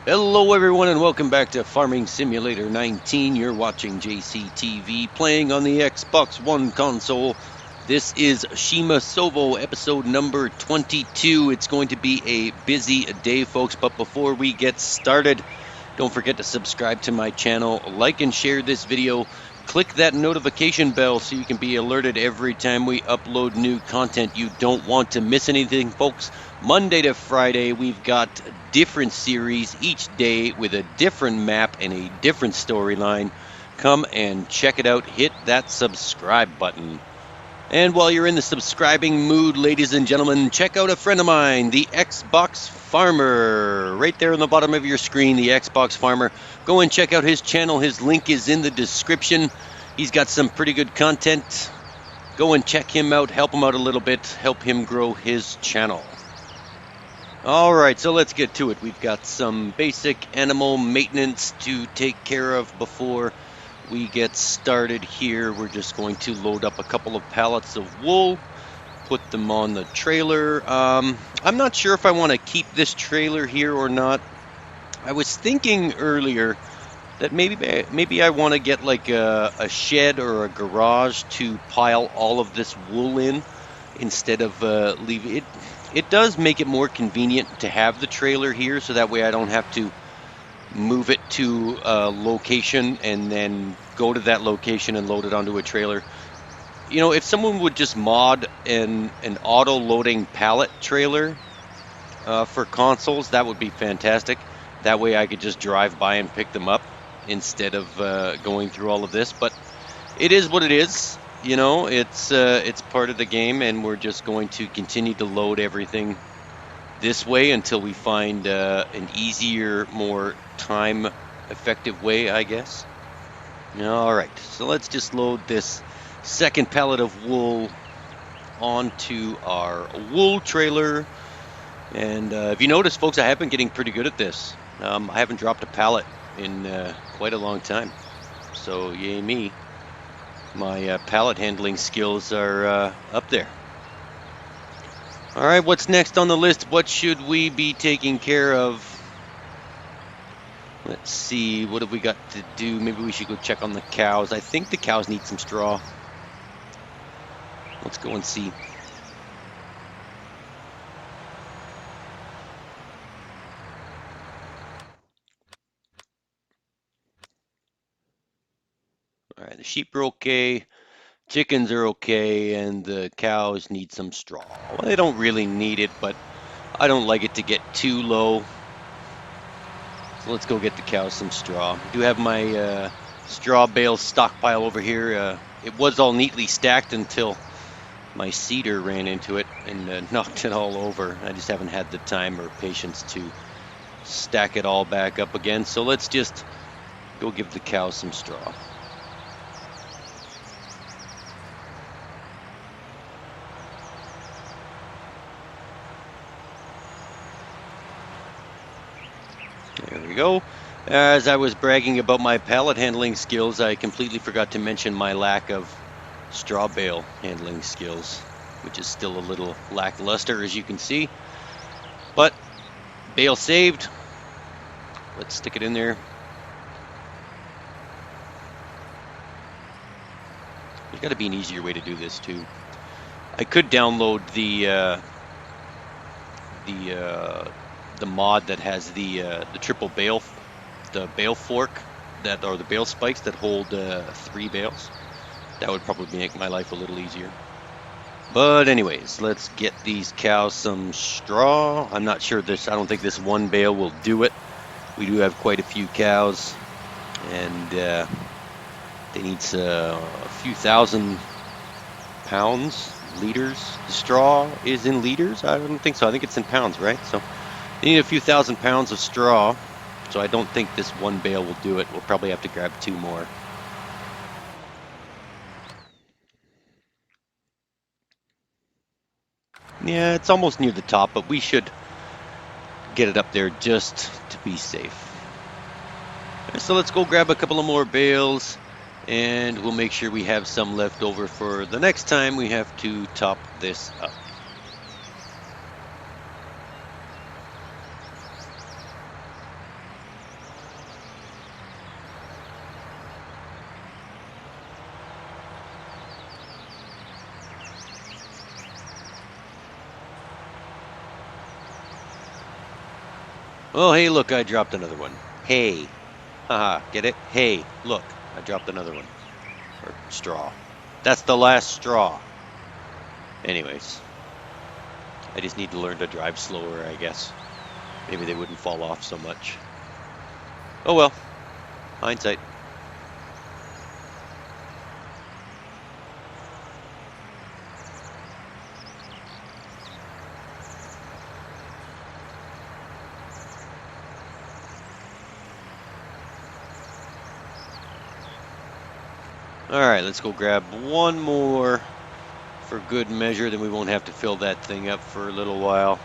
Hello everyone and welcome back to Farming Simulator 19. You're watching JCTV playing on the Xbox One console. This is Przemasowo episode number 22. It's going to be a busy day, folks, but before we get started, don't forget to subscribe to my channel, like and share this video. Click that notification bell so you can be alerted every time we upload new content. You don't want to miss anything, folks. Monday to Friday, we've got different series each day with a different map and a different storyline. Come and check it out. Hit that subscribe button. And while you're in the subscribing mood, ladies and gentlemen, check out a friend of mine, the Xbox Farmer. Right there on the bottom of your screen, the Xbox Farmer. Go and check out his channel. His link is in the description. He's got some pretty good content. Go and check him out, help him out a little bit, help him grow his channel. All right, so let's get to it. We've got some basic animal maintenance to take care of before we get started here. We're just going to load up a couple of pallets of wool, put them on the trailer. I'm not sure if I want to keep this trailer here or not. I was thinking earlier that maybe I want to get like a shed or a garage to pile all of this wool in instead of leaving it. It does make it more convenient to have the trailer here, so that way I don't have to move it to a location and then go to that location and load it onto a trailer. You know, if someone would just mod an auto-loading pallet trailer for consoles, that would be fantastic. That way I could just drive by and pick them up instead of going through all of this. But it is what it is. You know, it's part of the game, and we're just going to continue to load everything this way until we find an easier, more time-effective way, I guess. All right, so let's just load this second pallet of wool onto our wool trailer. And if you notice, folks, I have been getting pretty good at this. I haven't dropped a pallet in quite a long time, so yay me. My pallet handling skills are up there. All right, what's next on the list? What should we be taking care of? Let's see, what have we got to do? Maybe we should go check on the cows. I think the cows need some straw. Let's go and see. All right, the sheep are okay. Chickens are okay, and the cows need some straw. Well, they don't really need it, but I don't like it to get too low. So let's go get the cows some straw. I do have my straw bale stockpile over here. It was all neatly stacked until my cedar ran into it and knocked it all over. I just haven't had the time or patience to stack it all back up again. So let's just go give the cows some straw. There we go. As I was bragging about my pallet handling skills, I completely forgot to mention my lack of straw bale handling skills, which is still a little lackluster, as you can see. But bale saved. Let's stick it in there. There's got to be an easier way to do this too. I could download the mod that has the triple bale, the bale fork that, or the bale spikes that hold 3 bales. That would probably make my life a little easier. But anyways, let's get these cows some straw. I'm not sure I don't think this one bale will do it. We do have quite a few cows, and they need a few thousand pounds, liters. The straw is in liters? I don't think so. I think it's in pounds, right? So they need a few thousand pounds of straw, so I don't think this one bale will do it. We'll probably have to grab 2 more. Yeah, it's almost near the top, but we should get it up there just to be safe. So let's go grab a couple of more bales, and we'll make sure we have some left over for the next time we have to top this up. Oh, hey, look, I dropped another one. Hey. Haha, get it? Hey, look, I dropped another one. Or straw. That's the last straw. Anyways, I just need to learn to drive slower, I guess. Maybe they wouldn't fall off so much. Oh well, hindsight. Alright, let's go grab one more for good measure, then we won't have to fill that thing up for a little while.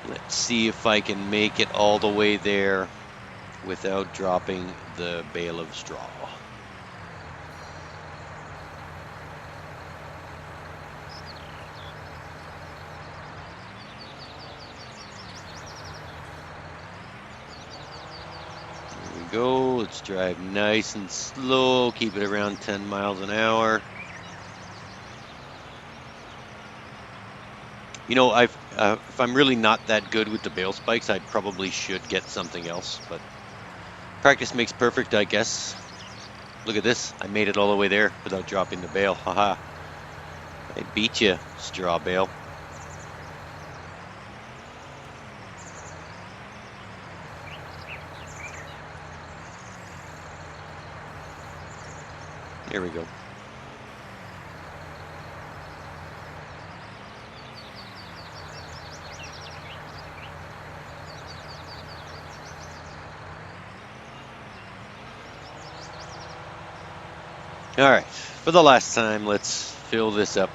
Let's see if I can make it all the way there without dropping the bale of straw. There we go. Let's drive nice and slow, keep it around 10 miles an hour. You know, if I'm really not that good with the bale spikes, I probably should get something else, but practice makes perfect, I guess. Look at this. I made it all the way there without dropping the bale. Haha. I beat you, straw bale. Here we go. All right, for the last time, let's fill this up.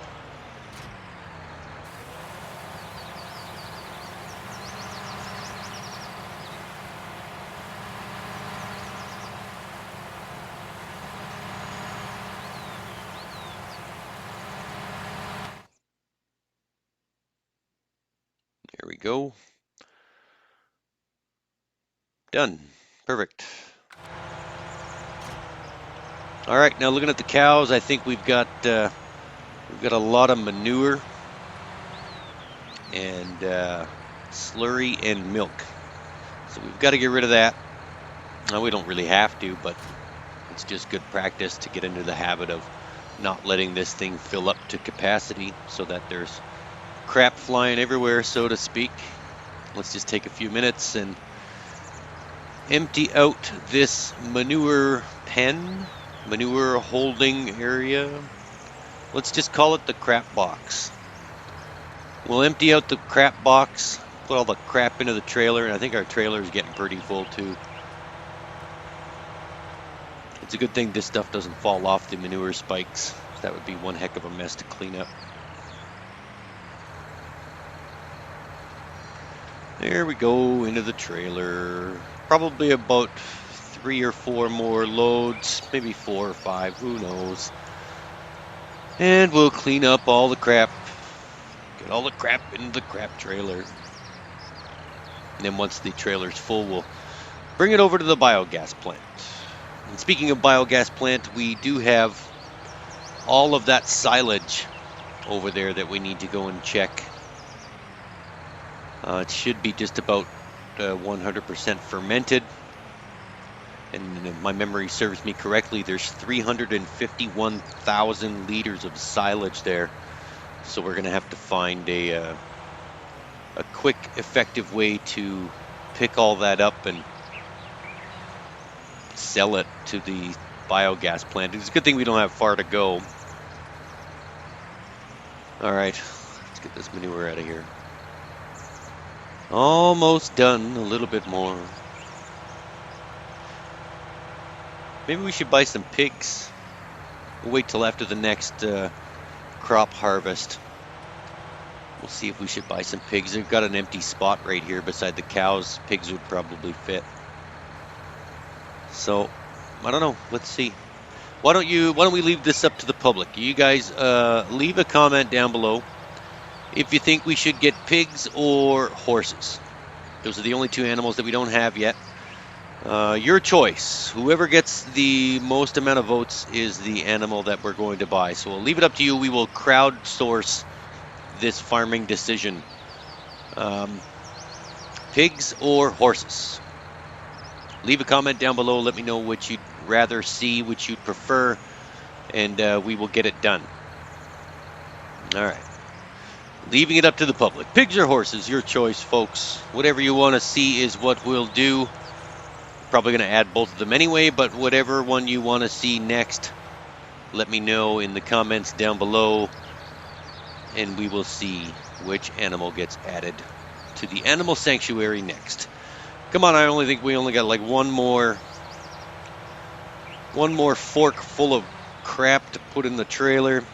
There we go. Done. Perfect. All right, now looking at the cows, I think we've got a lot of manure and slurry and milk. So we've got to get rid of that. Now, we don't really have to, but it's just good practice to get into the habit of not letting this thing fill up to capacity so that there's crap flying everywhere, so to speak. Let's just take a few minutes and empty out this manure pen, manure holding area. Let's just call it the crap box. We'll empty out the crap box, put all the crap into the trailer, and I think our trailer is getting pretty full too. It's a good thing this stuff doesn't fall off the manure spikes. That would be one heck of a mess to clean up. There we go, into the trailer. Probably about 3 or 4 more loads, maybe 4 or 5, who knows. And we'll clean up all the crap. Get all the crap into the crap trailer. And then once the trailer's full, we'll bring it over to the biogas plant. And speaking of biogas plant, we do have all of that silage over there that we need to go and check. It should be just about 100% fermented. And if my memory serves me correctly, there's 351,000 liters of silage there. So we're going to have to find a quick, effective way to pick all that up and sell it to the biogas plant. It's a good thing we don't have far to go. All right, let's get this manure out of here. Almost done, a little bit more. Maybe we should buy some pigs. We'll wait till after the next crop harvest. We'll see if we should buy some pigs. They've got an empty spot right here beside the cows. Pigs would probably fit. So, I don't know. Let's see. Why don't we leave this up to the public? You guys leave a comment down below if you think we should get pigs or horses. Those are the only 2 animals that we don't have yet. Your choice. Whoever gets the most amount of votes is the animal that we're going to buy. So we'll leave it up to you. We will crowdsource this farming decision. pigs or horses? Leave a comment down below. Let me know what you'd rather see, which you'd prefer, and we will get it done. All right. Leaving it up to the public. Pigs or horses, your choice, folks. Whatever you want to see is what we'll do. Probably going to add both of them anyway, but whatever one you want to see next, let me know in the comments down below, and we will see which animal gets added to the animal sanctuary next. Come on, I only think we only got like one more fork full of crap to put in the trailer.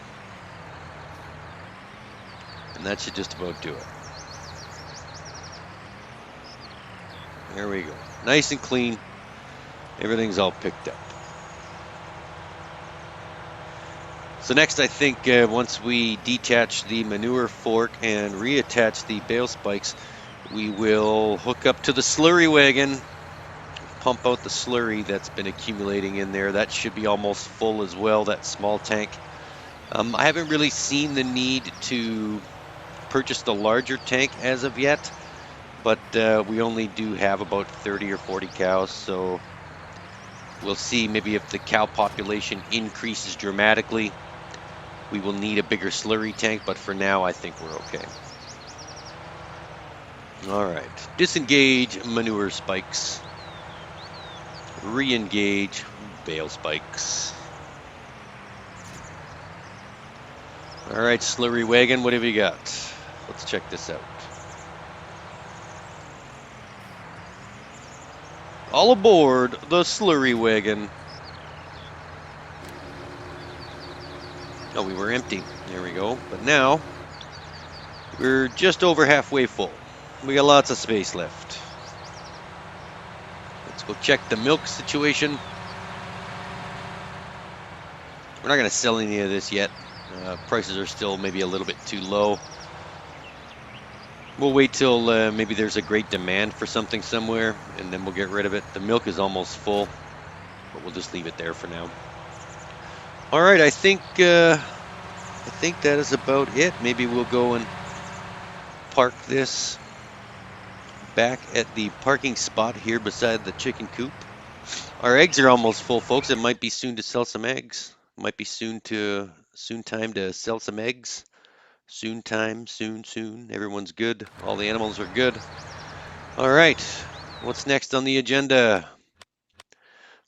And that should just about do it. There we go. Nice and clean. Everything's all picked up. So next, I think once we detach the manure fork and reattach the bale spikes, we will hook up to the slurry wagon, pump out the slurry that's been accumulating in there. That should be almost full as well, that small tank. I haven't really seen the need to purchase the larger tank as of yet, but we only do have about 30 or 40 cows, so we'll see. Maybe if the cow population increases dramatically, we will need a bigger slurry tank, but for now I think we're okay. All right, disengage manure spikes, re-engage bale spikes. All right, slurry wagon, what have you got? Let's check this out. All aboard the slurry wagon. Oh, we were empty. There we go. But now we're just over halfway full. We got lots of space left. Let's go check the milk situation. We're not going to sell any of this yet. Prices are still maybe a little bit too low. We'll wait till maybe there's a great demand for something somewhere, and then we'll get rid of it. The milk is almost full, but we'll just leave it there for now. All right, I think that is about it. Maybe we'll go and park this back at the parking spot here beside the chicken coop. Our eggs are almost full, folks. It might be soon to sell some eggs. Might be soon time to sell some eggs. Soon time, soon. Everyone's good. All the animals are good. All right, what's next on the agenda?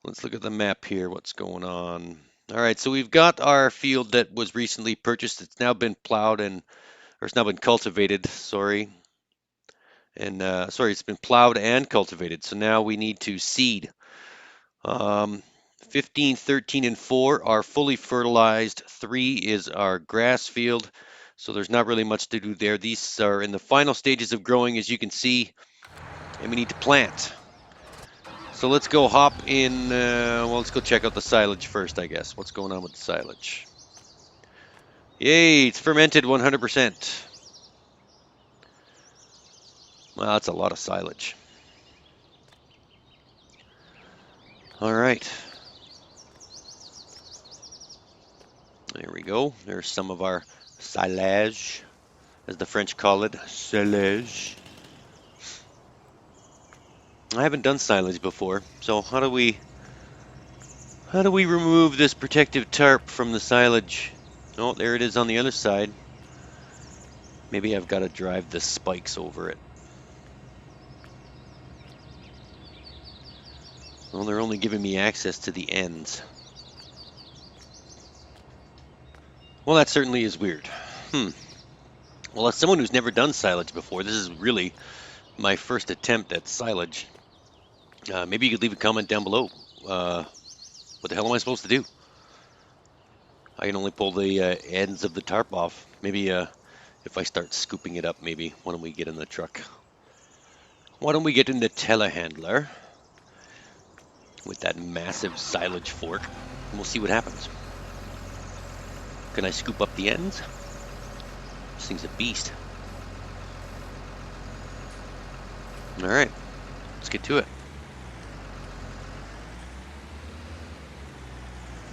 Let's look at the map here. What's going on? All right, so we've got our field that was recently purchased. It's now been plowed or it's now been cultivated, sorry. And it's been plowed and cultivated. So now we need to seed. 15, 13, and 4 are fully fertilized. 3 is our grass field. So there's not really much to do there. These are in the final stages of growing, as you can see, and we need to plant. So let's go hop in. Let's go check out the silage first, I guess. What's going on with the silage? Yay, it's fermented 100%. Well, that's a lot of silage. All right. There we go. There's some of our silage, as the French call it, silage. I haven't done silage before, so how do we remove this protective tarp from the silage? Oh, there it is on the other side. Maybe I've got to drive the spikes over it. Well, they're only giving me access to the ends. Well, that certainly is weird. Well, as someone who's never done silage before, this is really my first attempt at silage. Maybe you could leave a comment down below. What the hell am I supposed to do? I can only pull the ends of the tarp off. Maybe if I start scooping it up, maybe. Why don't we get in the truck? Why don't we get in the telehandler with that massive silage fork, and we'll see what happens. Can I scoop up the ends? This thing's a beast. All right, let's get to it.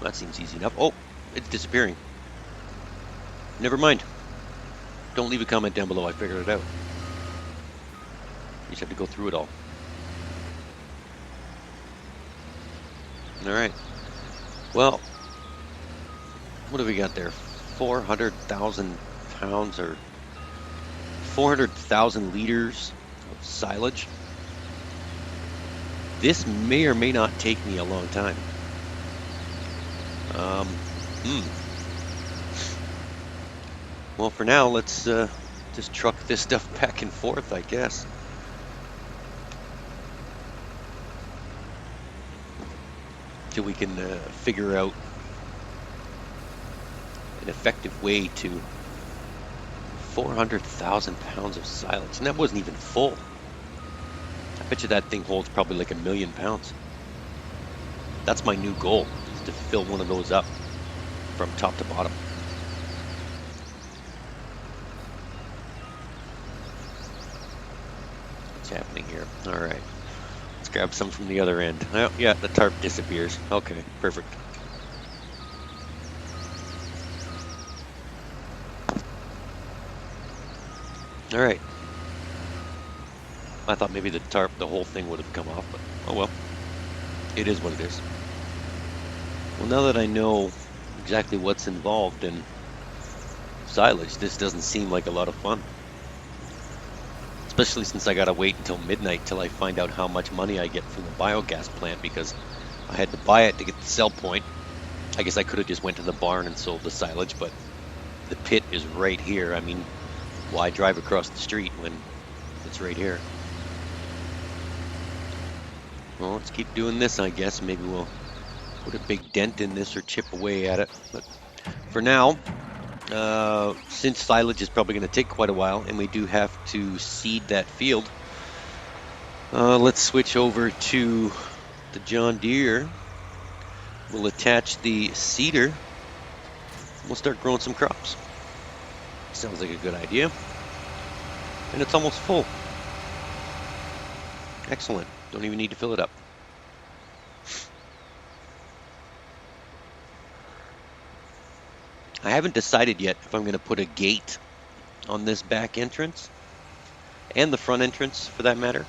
That seems easy enough. Oh, it's disappearing. Never mind. Don't leave a comment down below. I figured it out. just have to go through it all. All right. Well, what do we got there? 400,000 pounds or 400,000 liters of silage. This may or may not take me a long time. Well, for now, let's just truck this stuff back and forth, I guess. Till we can figure out an effective way to 400,000 pounds of silage. And that wasn't even full. I bet you that thing holds probably like 1,000,000 pounds. That's my new goal, is to fill one of those up from top to bottom. What's happening here? All right. Let's grab some from the other end. Oh, yeah, the tarp disappears. Okay, perfect. All right. I thought maybe the tarp, the whole thing would have come off, but oh well. It is what it is. Well, now that I know exactly what's involved in silage, this doesn't seem like a lot of fun. Especially since I gotta wait until midnight till I find out how much money I get from the biogas plant, because I had to buy it to get the sell point. I guess I could have just went to the barn and sold the silage, but the pit is right here. I mean, why drive across the street when it's right here? Well, let's keep doing this, I guess. Maybe we'll put a big dent in this or chip away at it. But for now, since silage is probably going to take quite a while, and we do have to seed that field, let's switch over to the John Deere. We'll attach the seeder. We'll start growing some crops. Sounds like a good idea. And it's almost full. Excellent. Don't even need to fill it up. I haven't decided yet if I'm going to put a gate on this back entrance and the front entrance for that matter.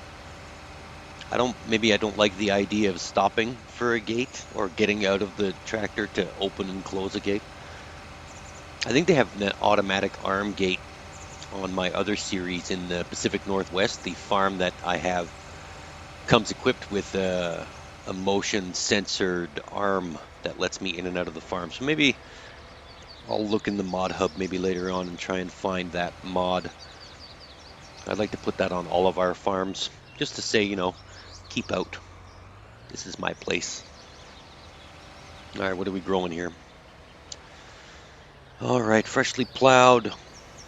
Maybe I don't like the idea of stopping for a gate or getting out of the tractor to open and close a gate. I think they have an automatic arm gate on my other series in the Pacific Northwest. The farm that I have comes equipped with a motion censored arm that lets me in and out of the farm. So maybe I'll look in the mod hub maybe later on and try and find that mod. I'd like to put that on all of our farms just to say, you know, keep out. This is my place. All right, what are we growing here? All right, freshly plowed.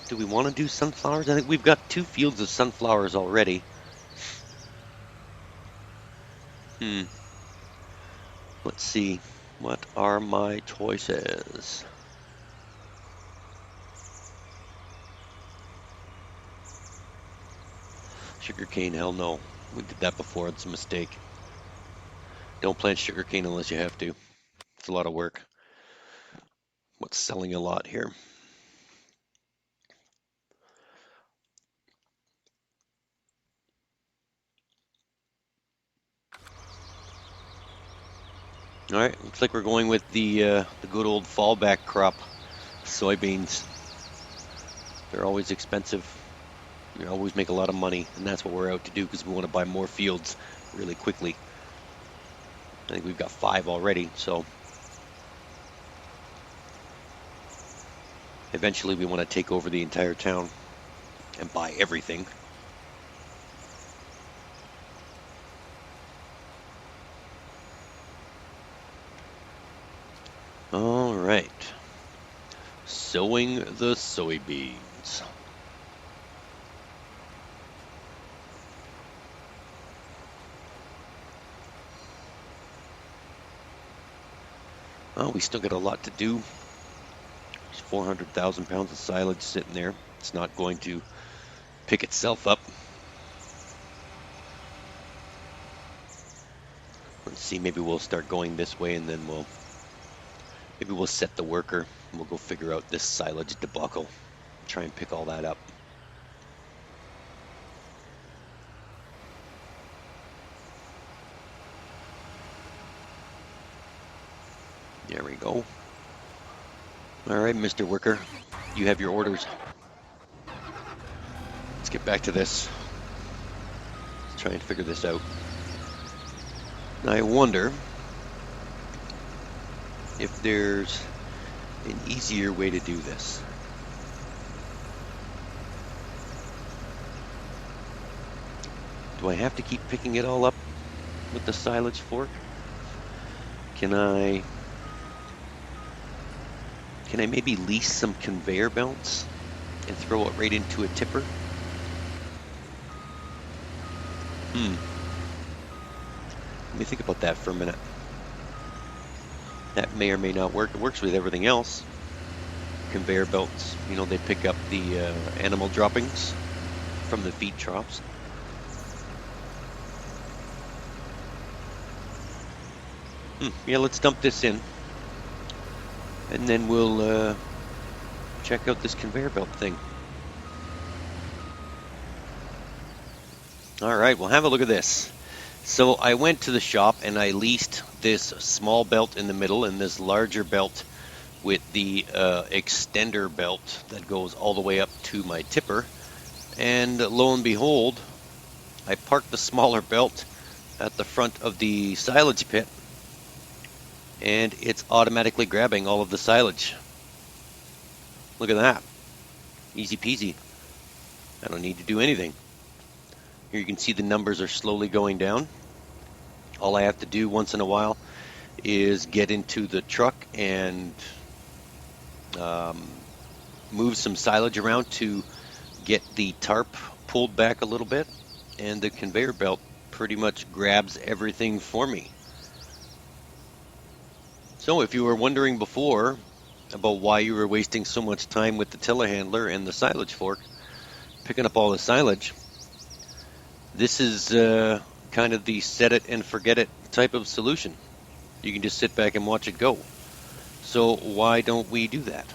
Do we want to do sunflowers? I think we've got 2 fields of sunflowers already. Let's see. What are my choices? Sugarcane, hell no. We did that before, it's a mistake. Don't plant sugarcane unless you have to. It's a lot of work. What's selling a lot here? All right, looks like we're going with the good old fallback crop, soybeans. They're always expensive. You always make a lot of money, and that's what we're out to do because we want to buy more fields really quickly. I think we've got 5 already, so eventually we want to take over the entire town and buy everything. All right, sowing the soybeans. Oh, we still got a lot to do. There's 400,000 pounds of silage sitting there. It's not going to pick itself up. Let's see, maybe we'll start going this way and then maybe we'll set the worker and we'll go figure out this silage debacle. Try and pick all that up. There we go. All right, Mr. Worker, you have your orders. Let's get back to this. Let's try and figure this out. I wonder if there's an easier way to do this. Do I have to keep picking it all up with the silage fork? Can I maybe lease some conveyor belts and throw it right into a tipper? Let me think about that for a minute. That may or may not work. It works with everything else. Conveyor belts, you know, they pick up the animal droppings from the feed troughs. Yeah, let's dump this in. And then we'll check out this conveyor belt thing. All right, well, have a look at this. So I went to the shop and I leased this small belt in the middle and this larger belt with the extender belt that goes all the way up to my tipper. And lo and behold, I parked the smaller belt at the front of the silage pit, and it's automatically grabbing all of the silage. Look at that. Easy peasy. I don't need to do anything. Here you can see the numbers are slowly going down. All I have to do once in a while is get into the truck and move some silage around to get the tarp pulled back a little bit, and the conveyor belt pretty much grabs everything for me. So if you were wondering before about why you were wasting so much time with the telehandler and the silage fork, picking up all the silage, this is kind of the set it and forget it type of solution. You can just sit back and watch it go. So why don't we do that?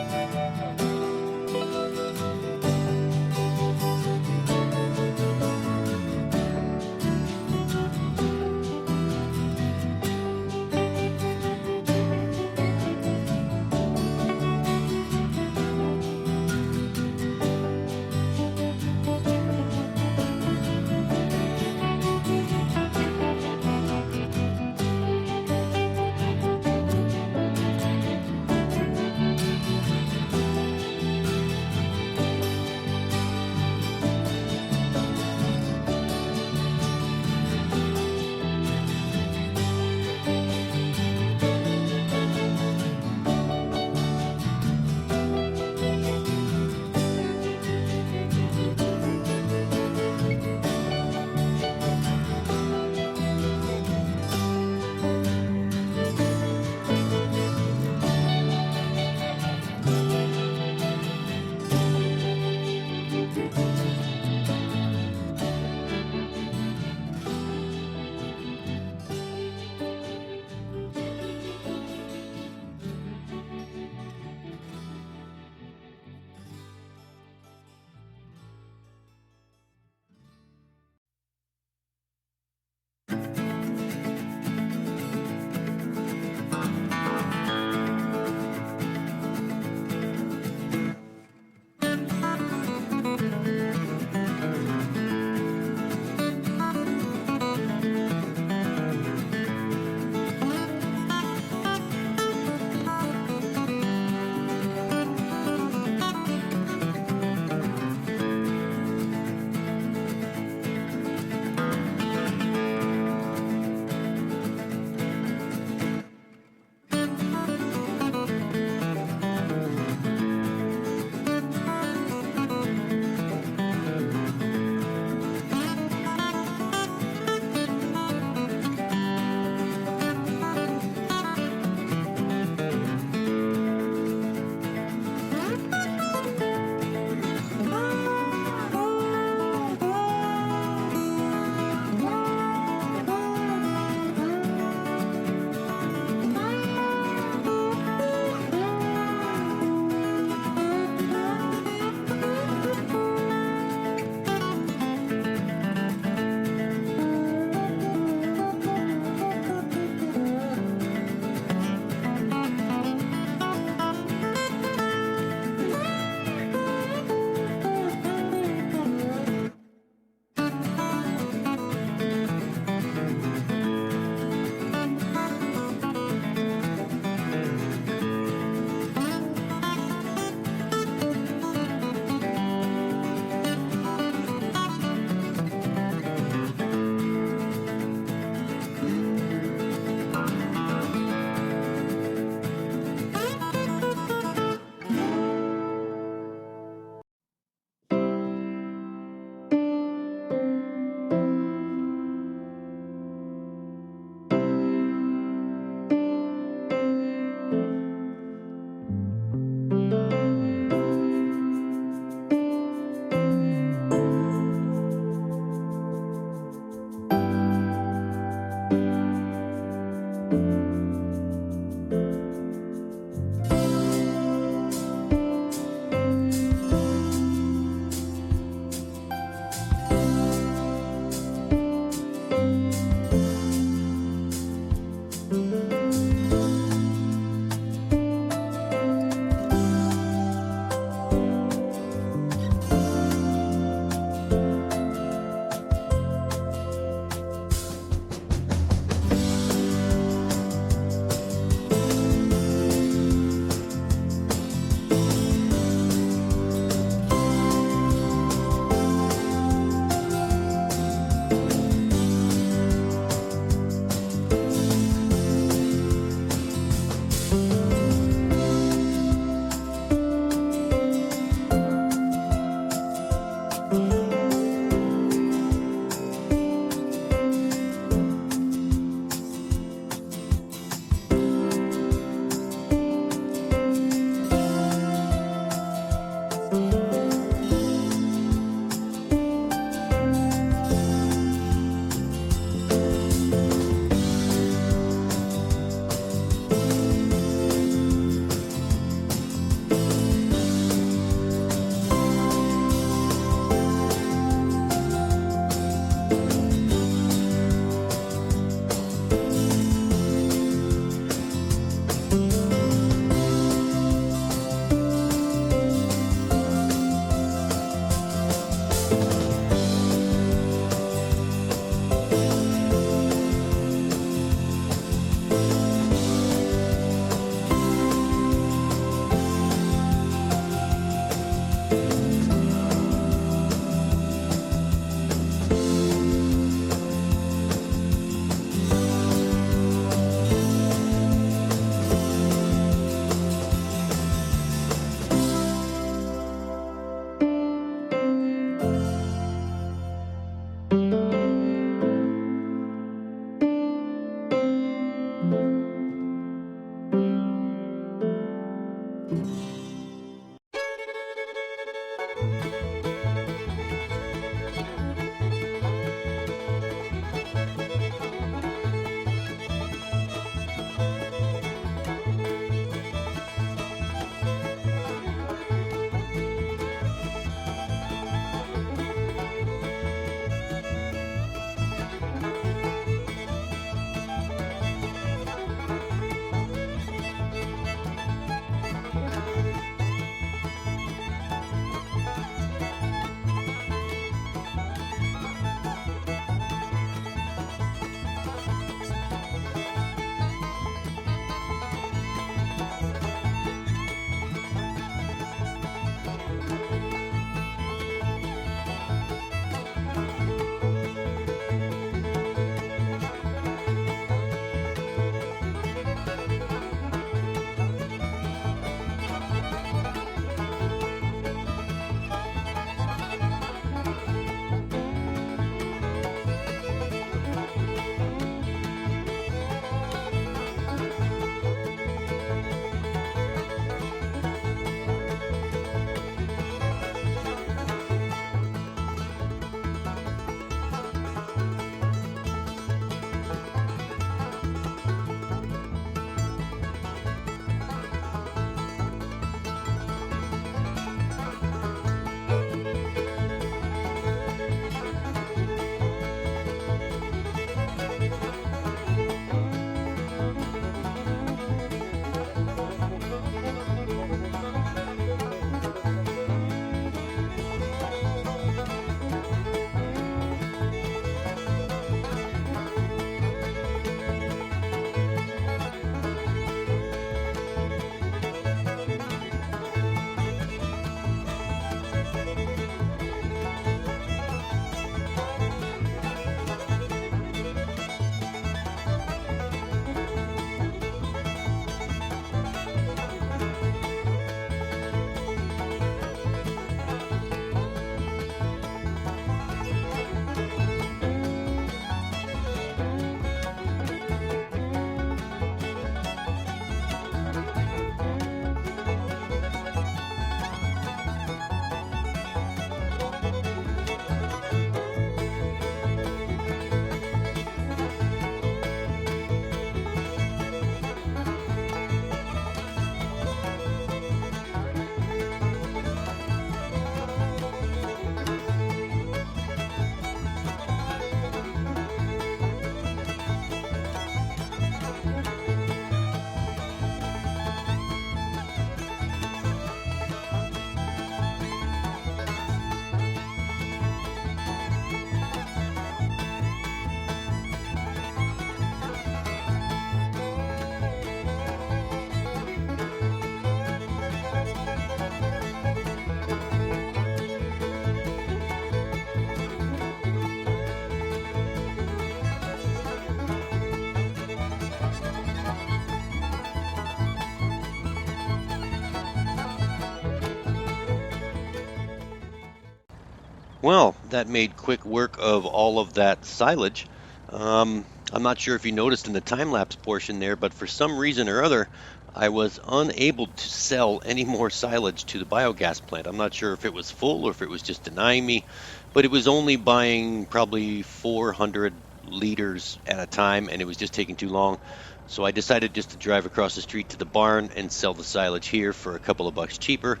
Well, that made quick work of all of that silage. I'm not sure if you noticed in the time-lapse portion there, but for some reason or other, I was unable to sell any more silage to the biogas plant. I'm not sure if it was full or if it was just denying me, but it was only buying probably 400 liters at a time, and it was just taking too long. So I decided just to drive across the street to the barn and sell the silage here for a couple of bucks cheaper.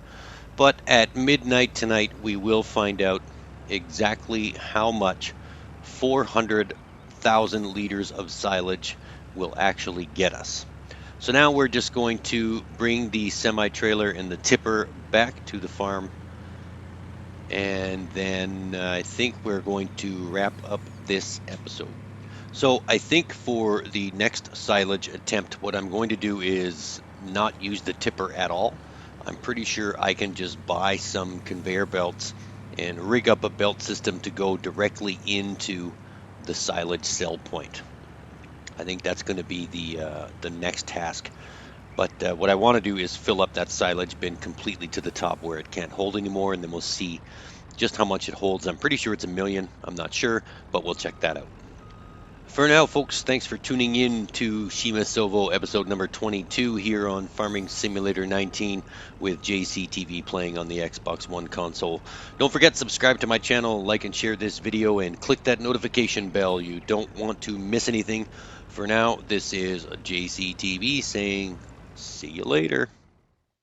But at midnight tonight, we will find out exactly how much 400,000 liters of silage will actually get us. So now we're just going to bring the semi-trailer and the tipper back to the farm. And then I think we're going to wrap up this episode. So I think for the next silage attempt, what I'm going to do is not use the tipper at all. I'm pretty sure I can just buy some conveyor belts and rig up a belt system to go directly into the silage sell point. I think that's going to be the next task. But what I want to do is fill up that silage bin completely to the top where it can't hold anymore, and then we'll see just how much it holds. I'm pretty sure it's 1,000,000. I'm not sure, but we'll check that out. For now, folks, thanks for tuning in to Przemasowo episode number 22 here on Farming Simulator 19 with JCTV playing on the Xbox One console. Don't forget, subscribe to my channel, like and share this video, and click that notification bell. You don't want to miss anything. For now, this is JCTV saying, see you later.